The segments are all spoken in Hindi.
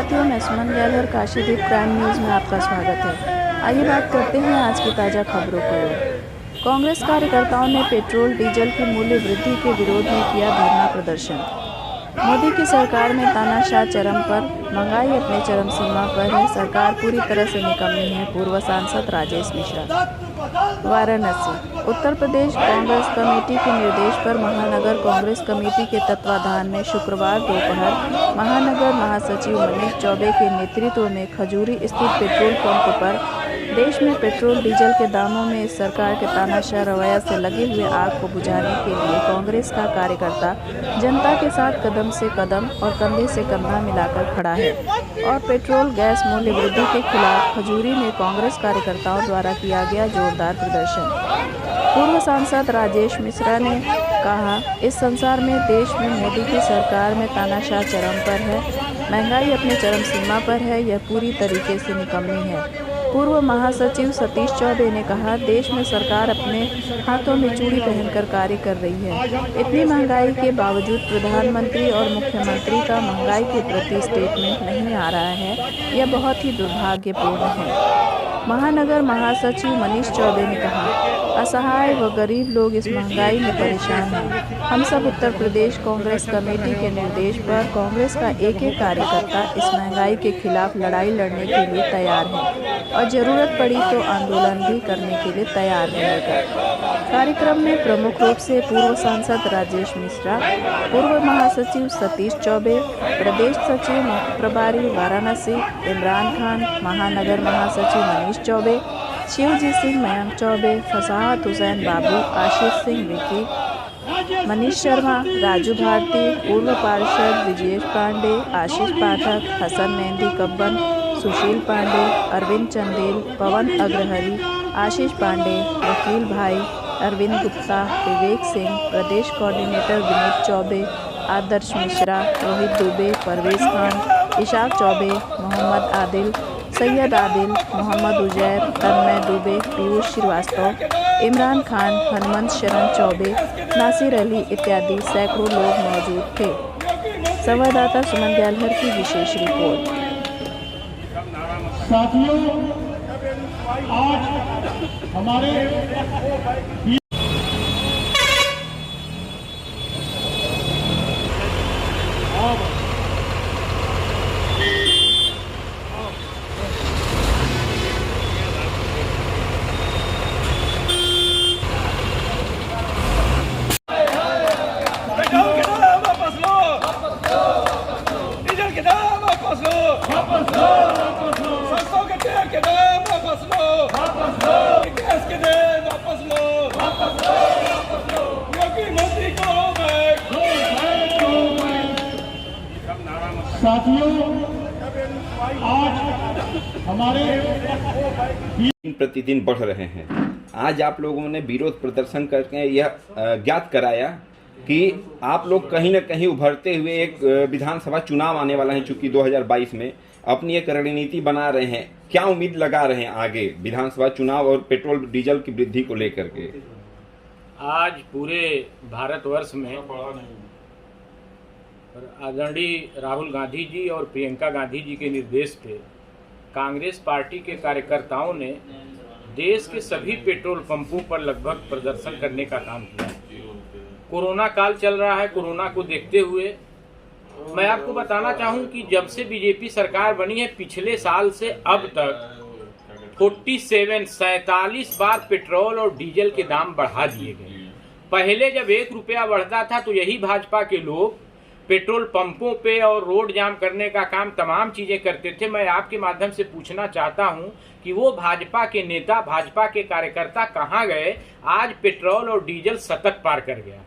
साथियों, मैं सुमन गैलर काशीदीप क्राइम न्यूज़ में आपका स्वागत है। आइए बात करते हैं आज की ताज़ा खबरों को। कांग्रेस कार्यकर्ताओं ने पेट्रोल डीजल की मूल्य वृद्धि के विरोध में किया धरना प्रदर्शन। मोदी की सरकार में तानाशाह चरम पर, महंगाई अपने चरम सीमा पर है, सरकार पूरी तरह से निकम्मी है। पूर्व सांसद राजेश मिश्रा। वाराणसी। उत्तर प्रदेश कांग्रेस कमेटी के निर्देश पर महानगर कांग्रेस कमेटी के तत्वाधान में शुक्रवार दोपहर महानगर महासचिव मनीष चौबे के नेतृत्व में खजूरी स्थित पेट्रोल पंप पर देश में पेट्रोल डीजल के दामों में इस सरकार के तानाशाह रवैया से लगे हुए आग को बुझाने के लिए कांग्रेस का कार्यकर्ता जनता के साथ कदम से कदम और कंधे से कंधा मिलाकर खड़ा है और पेट्रोल गैस मूल्य वृद्धि के खिलाफ खजूरी में कांग्रेस कार्यकर्ताओं द्वारा किया गया जोरदार प्रदर्शन। पूर्व सांसद राजेश मिश्रा ने कहा, इस संसार में देश में मोदी की सरकार में तानाशाह चरम पर है, महंगाई अपने चरम सीमा पर है, यह पूरी तरीके से निकम्मी है। पूर्व महासचिव सतीश चौबे ने कहा, देश में सरकार अपने हाथों में चूड़ी पहनकर कार्य कर रही है। इतनी महंगाई के बावजूद प्रधानमंत्री और मुख्यमंत्री का महंगाई के प्रति स्टेटमेंट नहीं आ रहा है, यह बहुत ही दुर्भाग्यपूर्ण है। महानगर महासचिव मनीष चौबे ने कहा, असहाय व गरीब लोग इस महंगाई में परेशान हैं। हम सब उत्तर प्रदेश कांग्रेस कमेटी के निर्देश पर कांग्रेस का एक एक कार्यकर्ता इस महंगाई के खिलाफ लड़ाई लड़ने के लिए तैयार है और जरूरत पड़ी तो आंदोलन भी करने के लिए तैयार रहेगा। कार्यक्रम में प्रमुख रूप से पूर्व सांसद राजेश मिश्रा, पूर्व महासचिव सतीश चौबे, प्रदेश सचिव प्रभारी वाराणसी इमरान खान, महानगर महासचिव मनीष चौबे, शिवजी सिंह मयंक चौबे, फसाहत हुसैन बाबू, आशीष सिंह विकी, मनीष शर्मा, राजू भारती, पूर्व पार्षद विजयेश पांडे, आशीष पाठक, हसन मेहंदी कब्बन, सुशील पांडे, अरविंद चंदेल, पवन अग्रहरी, आशीष पांडे, वकील भाई, अरविंद गुप्ता, विवेक सिंह, प्रदेश कोऑर्डिनेटर विनीत चौबे, आदर्श मिश्रा, रोहित दुबे, परवेज खान, इशाक चौबे, मोहम्मद आदिल, सैयद आदिल, मोहम्मद उजैर, तन्मय दुबे, पीयूष श्रीवास्तव, इमरान खान, हनुमंत शरण चौबे, नासिर अली इत्यादि सैकड़ों लोग मौजूद थे। संवाददाता सुमन गैलर की विशेष रिपोर्ट। साथियों, आज हमारे दिन प्रतिदिन बढ़ रहे हैं। आज आप लोगों ने विरोध प्रदर्शन करके यह ज्ञात कराया कि आप लोग कहीं न कहीं उभरते हुए एक विधानसभा चुनाव आने वाला है, चूंकि 2022 में अपनी एक रणनीति बना रहे हैं। क्या उम्मीद लगा रहे हैं आगे विधानसभा चुनाव और पेट्रोल डीजल की वृद्धि को लेकर के? आज पूरे भारतवर्ष में आदरणीय राहुल गांधी जी और प्रियंका गांधी जी के निर्देश पे कांग्रेस पार्टी के कार्यकर्ताओं ने देश के सभी पेट्रोल पंपों पर लगभग प्रदर्शन करने का काम किया। कोरोना काल चल रहा है, कोरोना को देखते हुए मैं आपको बताना चाहूं कि जब से बीजेपी सरकार बनी है, पिछले साल से अब तक 47 बार पेट्रोल और डीजल के दाम बढ़ा दिए गए। पहले जब 1 रुपया बढ़ता था तो यही भाजपा के लोग पेट्रोल पंपों पे और रोड जाम करने का काम, तमाम चीजें करते थे। मैं आपके माध्यम से पूछना चाहता हूं कि वो भाजपा के नेता, भाजपा के कार्यकर्ता कहां गए? आज पेट्रोल और डीजल शतक पार कर गया।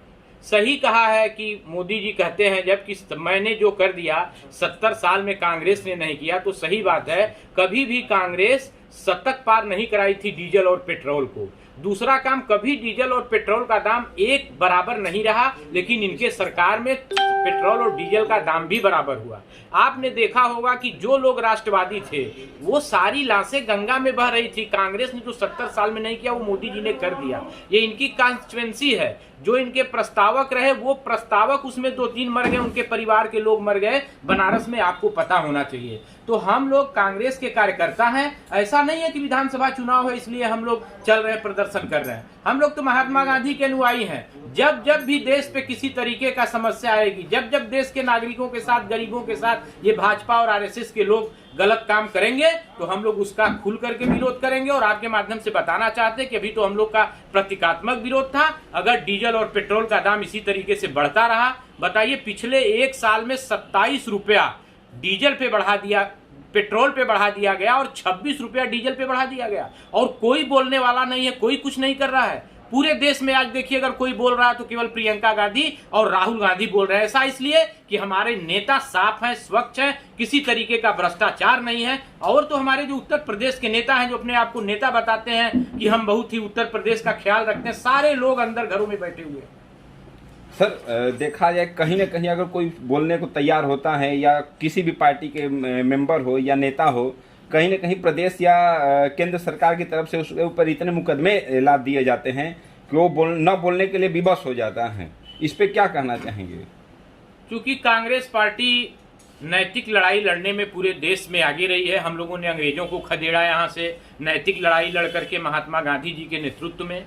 सही कहा है कि मोदी जी कहते हैं, जबकि मैंने जो कर दिया 70 साल में कांग्रेस ने नहीं किया, तो सही बात है, कभी भी कांग्रेस शतक पार नहीं कराई थी डीजल और पेट्रोल को। दूसरा काम, कभी डीजल और पेट्रोल का दाम एक बराबर नहीं रहा, लेकिन इनके सरकार में पेट्रोल और डीजल का दाम भी बराबर हुआ। आपने देखा होगा कि जो लोग राष्ट्रवादी थे वो सारी लाशें गंगा में बह रही थी। कांग्रेस ने जो 70 साल में नहीं किया वो मोदी जी ने कर दिया। ये इनकी कॉन्स्टिट्यूएंसी है। जो इनके प्रस्तावक रहे वो प्रस्तावक उसमें 2-3 मर गए, उनके परिवार के लोग मर गए बनारस में, आपको पता होना चाहिए। तो हम लोग कांग्रेस के कार्यकर्ता हैं, ऐसा नहीं है कि विधानसभा चुनाव है इसलिए हम लोग चल रहे प्रदर्शन कर रहे हैं। हम लोग तो महात्मा गांधी के अनुयायी हैं। जब जब भी देश पे किसी तरीके का समस्या आएगी, जब जब देश के नागरिकों के साथ, गरीबों के साथ ये भाजपा और आरएसएस के लोग गलत काम करेंगे तो हम लोग उसका खुल करके विरोध करेंगे। और आपके माध्यम से बताना चाहते हैं कि अभी तो हम लोग का प्रतीकात्मक विरोध था। अगर डीजल और पेट्रोल का दाम इसी तरीके से बढ़ता रहा, बताइए पिछले 1 साल में 27 रुपया डीजल पे बढ़ा दिया, पेट्रोल पे बढ़ा दिया गया और 26 रुपया डीजल पे बढ़ा दिया गया, और कोई बोलने वाला नहीं है, कोई कुछ नहीं कर रहा है। पूरे देश में आज देखिए अगर कोई बोल रहा है तो केवल प्रियंका गांधी और राहुल गांधी बोल रहे हैं। ऐसा इसलिए कि हमारे नेता साफ हैं, स्वच्छ हैं, किसी तरीके का भ्रष्टाचार नहीं है। और तो हमारे जो उत्तर प्रदेश के नेता हैं, जो अपने आप को नेता बताते हैं कि हम बहुत ही उत्तर प्रदेश का ख्याल रखते हैं, सारे लोग अंदर घरों में बैठे हुए हैं। सर देखा जाए कहीं ना कहीं अगर कोई बोलने को तैयार होता है या किसी भी पार्टी के मेंबर हो या नेता हो, कहीं ना कहीं प्रदेश या केंद्र सरकार की तरफ से उसके ऊपर इतने मुकदमे लाद दिए जाते हैं कि वो न बोलने के लिए विवश हो जाता है। इस पे क्या कहना चाहेंगे? क्योंकि कांग्रेस पार्टी नैतिक लड़ाई लड़ने में पूरे देश में आगे रही है। हम लोगों ने अंग्रेजों को खदेड़ा यहाँ से, नैतिक लड़ाई लड़ करके महात्मा गांधी जी के नेतृत्व में।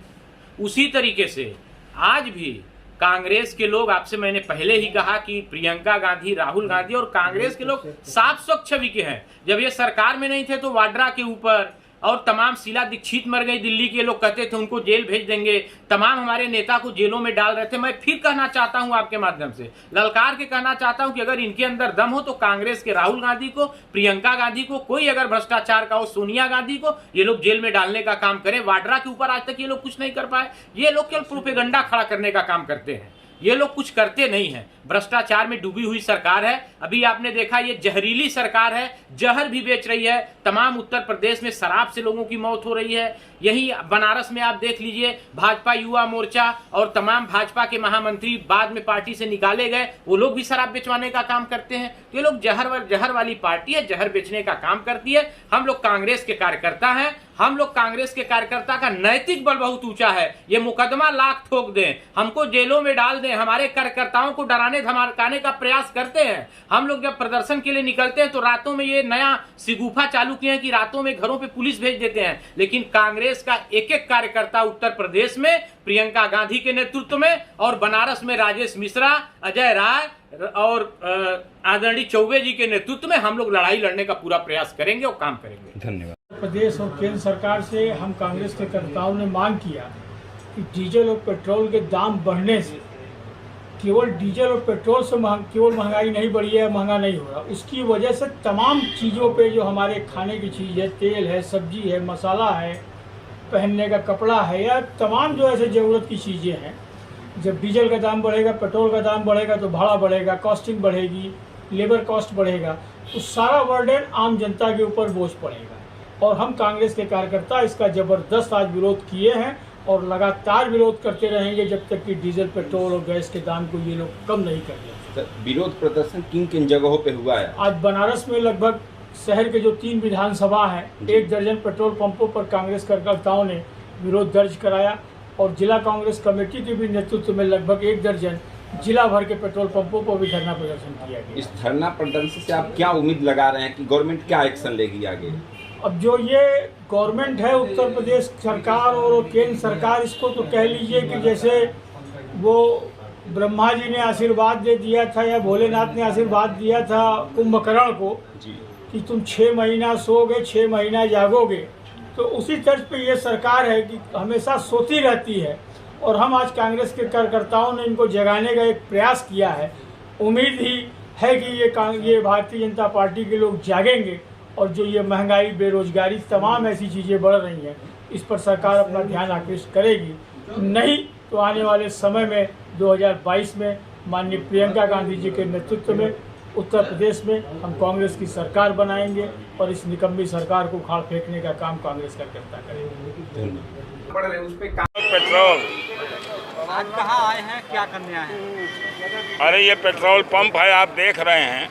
उसी तरीके से आज भी कांग्रेस के लोग, आपसे मैंने पहले ही कहा कि प्रियंका गांधी, राहुल गांधी और कांग्रेस के लोग साफ स्वच्छ छवि के हैं। जब ये सरकार में नहीं थे तो वाड्रा के ऊपर और तमाम, शीला दीक्षित मर गई दिल्ली के, लोग कहते थे उनको जेल भेज देंगे, तमाम हमारे नेता को जेलों में डाल रहे थे। मैं फिर कहना चाहता हूं आपके माध्यम से, ललकार के कहना चाहता हूं कि अगर इनके अंदर दम हो तो कांग्रेस के राहुल गांधी को, प्रियंका गांधी को, कोई अगर भ्रष्टाचार का हो, सोनिया गांधी को, ये लोग जेल में डालने का काम करें। वाड्रा के ऊपर आज तक ये लोग कुछ नहीं कर पाए। ये लोग केवल प्रोपेगेंडा खड़ा करने का काम करते हैं, ये लोग कुछ करते नहीं हैं। भ्रष्टाचार में डूबी हुई सरकार है। अभी आपने देखा ये जहरीली सरकार है, जहर भी बेच रही है। तमाम उत्तर प्रदेश में शराब से लोगों की मौत हो रही है। यही बनारस में आप देख लीजिए, भाजपा युवा मोर्चा और तमाम भाजपा के महामंत्री बाद में पार्टी से निकाले गए, वो लोग भी शराब बेचवाने का काम करते हैं। ये लोग जहर वाली पार्टी है, जहर बेचने का काम करती है। हम लोग कांग्रेस के कार्यकर्ता हैं, हम लोग कांग्रेस के कार्यकर्ता का नैतिक बल बहुत ऊंचा है। ये मुकदमा लाख ठोक दें, हमको जेलों में डाल दें, हमारे कार्यकर्ताओं को डराने धमकाने का प्रयास करते हैं। हम लोग जब प्रदर्शन के लिए निकलते हैं तो रातों में ये नया सिगुफा चालू किए हैं कि रातों में घरों पे पुलिस भेज देते हैं। लेकिन कांग्रेस का एक एक कार्यकर्ता उत्तर प्रदेश में प्रियंका गांधी के नेतृत्व में और बनारस में राजेश मिश्रा, अजय राय और आदरणीय चौबे जी के नेतृत्व में हम लोग लड़ाई लड़ने का पूरा प्रयास करेंगे और काम करेंगे। धन्यवाद। प्रदेश और केंद्र सरकार से हम कांग्रेस के कार्यकर्ताओं ने मांग किया कि डीजल और पेट्रोल के दाम बढ़ने से केवल डीजल और पेट्रोल से केवल महंगाई नहीं बढ़ी है, महंगा नहीं हो रहा, उसकी वजह से तमाम चीज़ों पे जो हमारे खाने की चीज़ है, तेल है, सब्जी है, मसाला है, पहनने का कपड़ा है, या तमाम जो ऐसे ज़रूरत की चीज़ें हैं, जब डीजल का दाम बढ़ेगा, पेट्रोल का दाम बढ़ेगा तो भाड़ा बढ़ेगा, कॉस्टिंग बढ़ेगी, लेबर कॉस्ट बढ़ेगा, तो सारा बर्डन आम जनता के ऊपर बोझ पड़ेगा। और हम कांग्रेस के कार्यकर्ता इसका ज़बरदस्त आज विरोध किए हैं और लगातार विरोध करते रहेंगे जब तक कि डीजल, पेट्रोल और गैस के दाम को ये लोग कम नहीं कर लेते। विरोध प्रदर्शन किन किन जगहों पे हुआ है? आज बनारस में लगभग शहर के जो 3 विधानसभा हैं, 1 दर्जन पेट्रोल पंपों पर कांग्रेस कार्यकर्ताओं ने विरोध दर्ज कराया और जिला कांग्रेस कमेटी के भी नेतृत्व में लगभग 1 दर्जन जिला भर के पेट्रोल पंपों पर भी धरना प्रदर्शन किया गया। इस धरना प्रदर्शन से आप क्या उम्मीद लगा रहे हैं कि गवर्नमेंट क्या एक्शन लेगी आगे? अब जो ये गवर्नमेंट है उत्तर प्रदेश सरकार और केंद्र सरकार, इसको तो कह लीजिए कि जैसे वो ब्रह्मा जी ने आशीर्वाद दे दिया था या भोलेनाथ ने आशीर्वाद दिया था कुंभकर्ण को कि तुम 6 महीना सोओगे, 6 महीना जागोगे, तो उसी तर्ज पे ये सरकार है कि हमेशा सोती रहती है। और हम आज कांग्रेस के कार्यकर्ताओं ने इनको जगाने का एक प्रयास किया है। उम्मीद ही है कि ये भारतीय जनता पार्टी के लोग जागेंगे और जो ये महंगाई, बेरोजगारी, तमाम ऐसी चीज़ें बढ़ रही हैं, इस पर सरकार अपना ध्यान आकृष्ट करेगी। नहीं तो आने वाले समय में 2022 में माननीय प्रियंका गांधी जी के नेतृत्व में उत्तर प्रदेश में हम कांग्रेस की सरकार बनाएंगे और इस निकम्मी सरकार को उखाड़ फेंकने का काम कांग्रेस कार्यकर्ता करेंगे। पेट्रोल आज कहाँ आए हैं, क्या करने आए हैं? अरे ये पेट्रोल पंप है, आप देख रहे हैं।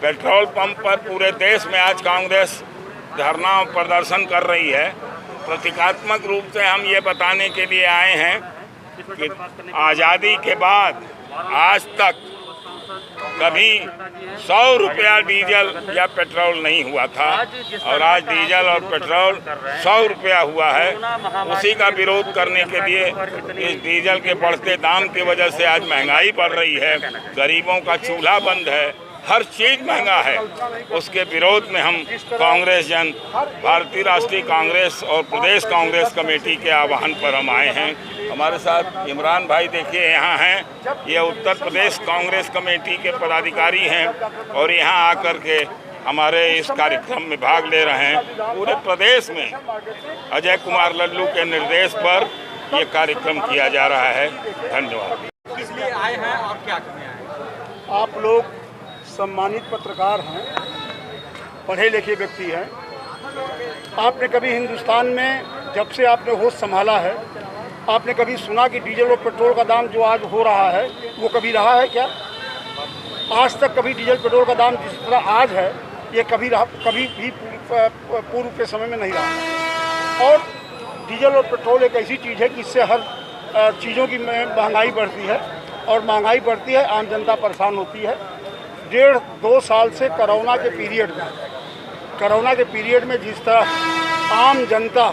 पेट्रोल पंप पर पूरे देश में आज कांग्रेस धरना प्रदर्शन कर रही है। प्रतीकात्मक रूप से हम ये बताने के लिए आए हैं कि आज़ादी के बाद आज तक कभी 100 रुपया डीजल या पेट्रोल नहीं हुआ था और आज डीजल और पेट्रोल 100 रुपया हुआ है। उसी का विरोध करने के लिए इस डीजल के बढ़ते दाम की वजह से आज महंगाई बढ़ रही है, गरीबों का चूल्हा बंद है, हर चीज़ महंगा है। उसके विरोध में हम कांग्रेस जन भारतीय राष्ट्रीय कांग्रेस और प्रदेश कांग्रेस कमेटी के आह्वान पर हम आए हैं। हमारे साथ इमरान भाई देखिए यहाँ हैं, ये उत्तर प्रदेश कांग्रेस कमेटी के पदाधिकारी हैं और यहाँ आकर के हमारे इस कार्यक्रम में भाग ले रहे हैं। पूरे प्रदेश में अजय कुमार लल्लू के निर्देश पर ये कार्यक्रम किया जा रहा है। धन्यवाद। किस लिए आए हैं और क्या करने आए हैं? आप लोग सम्मानित पत्रकार हैं, पढ़े लिखे व्यक्ति हैं। आपने कभी हिंदुस्तान में जब से आपने होश संभाला है, आपने कभी सुना कि डीजल और पेट्रोल का दाम जो आज हो रहा है वो कभी रहा है क्या? आज तक कभी डीजल पेट्रोल का दाम जिस तरह आज है ये कभी भी पूर्व के समय में नहीं रहा। और डीजल और पेट्रोल एक ऐसी चीज़ है कि इससे हर चीज़ों की महंगाई बढ़ती है और महंगाई बढ़ती है, आम जनता परेशान होती है। 1.5-2 साल से कोरोना के पीरियड में जिस तरह आम जनता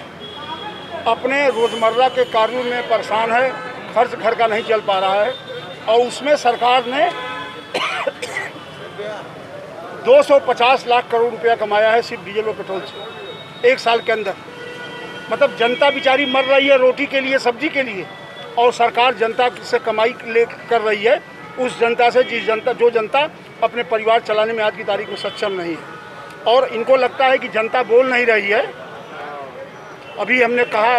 अपने रोज़मर्रा के कार्यों में परेशान है, खर्च घर का नहीं चल पा रहा है और उसमें सरकार ने 250 लाख करोड़ रुपया कमाया है सिर्फ डीजल और पेट्रोल से 1 साल के अंदर। मतलब जनता बेचारी मर रही है रोटी के लिए, सब्जी के लिए, और सरकार जनता से कमाई कर रही है उस जनता से जो जनता अपने परिवार चलाने में आज की तारीख में सक्षम नहीं है। और इनको लगता है कि जनता बोल नहीं रही है। अभी हमने कहा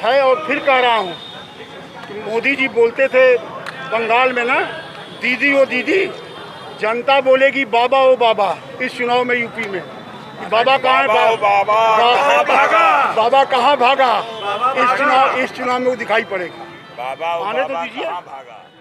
है और फिर कह रहा हूँ कि मोदी जी बोलते थे बंगाल में ना, दीदी ओ दीदी, जनता बोलेगी बाबा ओ बाबा। इस चुनाव में यूपी में बाबा कहाँ है? बाबा कहाँ भागा? इस चुनाव में वो दिखाई पड़ेगा। बाबा आने तो दीजिए। भागा।